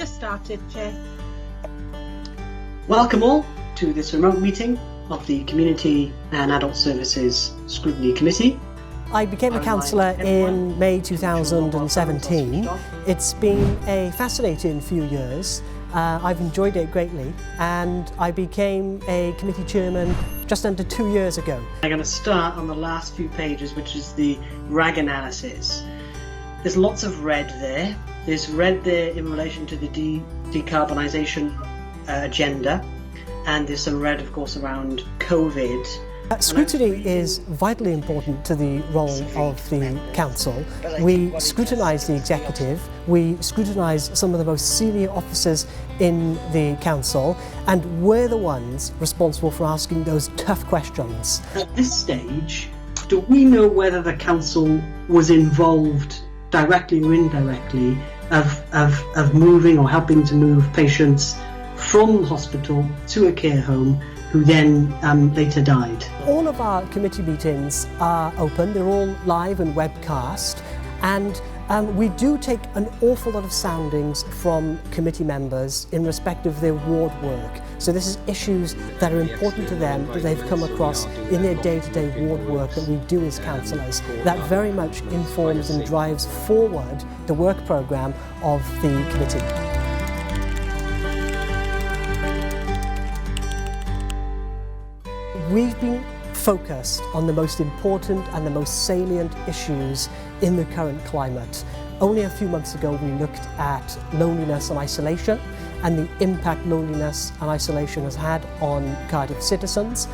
just started, Chair. Welcome all to this remote meeting of the Community and Adult Services Scrutiny Committee. I became a councillor in May 2017. It's been a fascinating few years. I've enjoyed it greatly, and I became a committee chairman just under 2 years ago. I'm going to start on the last few pages, which is the RAG analysis. There's lots of red there. There's red there in relation to the decarbonisation agenda, and there's some red, of course, around COVID. Scrutiny is vitally important to the role of the council. We scrutinise the executive, we scrutinise some of the most senior officers in the council, and we're the ones responsible for asking those tough questions. At this stage, do we know whether the council was involved directly or indirectly of moving or helping to move patients from the hospital to a care home who then later died? All of our committee meetings are open, they're all live and webcast, and we do take an awful lot of soundings from committee members in respect of their ward work. So this is issues that are important to them, that they've come across in their day-to-day ward work that we do as councillors. That very much informs and drives forward the work programme of the committee. We've been focused on the most important and the most salient issues in the current climate. Only a few months ago we looked at loneliness and isolation and the impact loneliness and isolation has had on Cardiff citizens.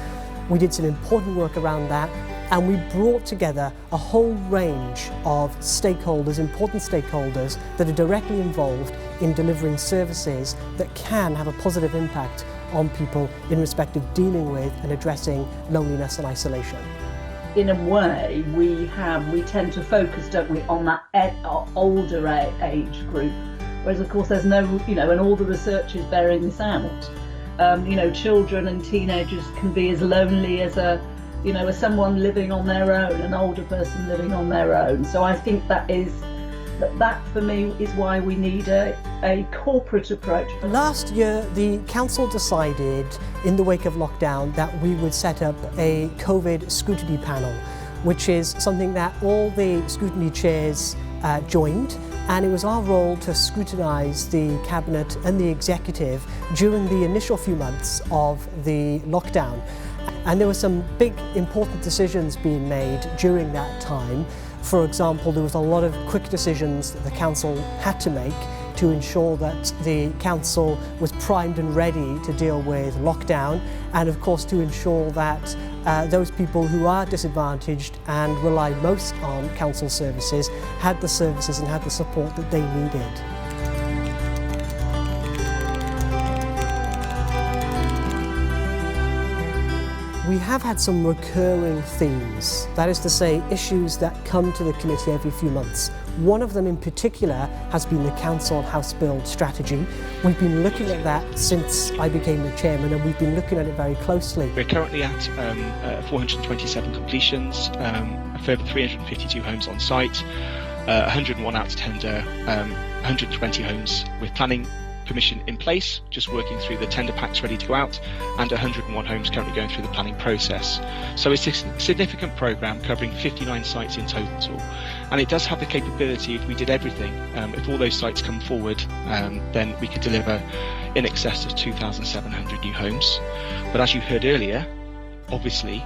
We did some important work around that, and we brought together a whole range of stakeholders, important stakeholders that are directly involved in delivering services that can have a positive impact on people in respect of dealing with and addressing loneliness and isolation. In a way, we tend to focus, don't we, on that older age group, whereas of course there's no, and all the research is bearing this out. Children and teenagers can be as lonely as as someone living on their own, an older person living on their own. So I think that for me is why we need a corporate approach. Last year the council decided in the wake of lockdown that we would set up a COVID scrutiny panel, which is something that all the scrutiny chairs joined, and it was our role to scrutinise the cabinet and the executive during the initial few months of the lockdown. And there were some big important decisions being made during that time. For example, there was a lot of quick decisions that the council had to make to ensure that the council was primed and ready to deal with lockdown, and of course to ensure that those people who are disadvantaged and rely most on council services had the services and had the support that they needed. We have had some recurring themes, that is to say, issues that come to the committee every few months. One of them in particular has been the council house build strategy. We've been looking at that since I became the chairman, and we've been looking at it very closely. We're currently at 427 completions, a further 352 homes on site, 101 out to tender, 120 homes with planning permission in place, just working through the tender packs ready to go out, and 101 homes currently going through the planning process. So it's a significant programme covering 59 sites in total, and it does have the capability, if we did everything, if all those sites come forward, then we could deliver in excess of 2,700 new homes. But as you heard earlier, obviously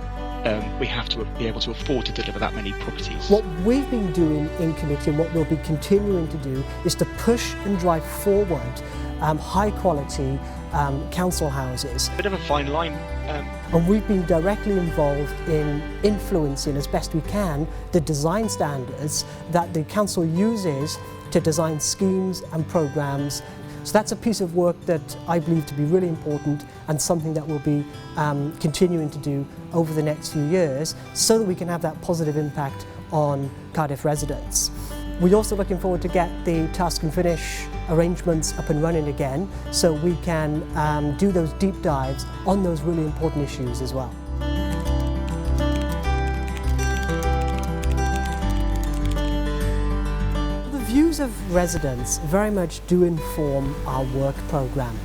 we have to be able to afford to deliver that many properties. What we've been doing in committee and what we'll be continuing to do is to push and drive forward high quality council houses. A bit of a fine line. And we've been directly involved in influencing as best we can the design standards that the council uses to design schemes and programmes. So that's a piece of work that I believe to be really important and something that we'll be continuing to do over the next few years so that we can have that positive impact on Cardiff residents. We're also looking forward to get the task and finish arrangements up and running again so we can do those deep dives on those really important issues as well. views of residents very much do inform our work programme.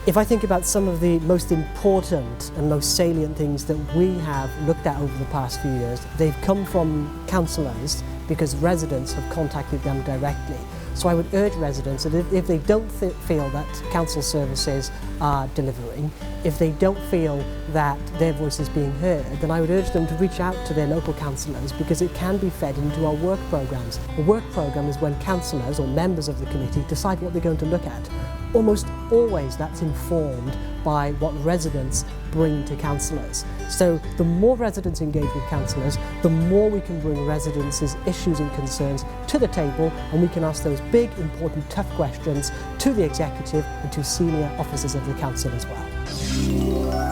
If I think about some of the most important and most salient things that we have looked at over the past few years, they've come from councillors because residents have contacted them directly. So I would urge residents that if they don't feel that council services are delivering, if they don't feel that their voice is being heard, then I would urge them to reach out to their local councillors, because it can be fed into our work programmes. A work programme is when councillors or members of the committee decide what they're going to look at. Almost always that's informed by what residents bring to councillors. So the more residents engage with councillors, the more we can bring residents' issues and concerns to the table, and we can ask those big, important, tough questions to the executive and to senior officers of the council as well.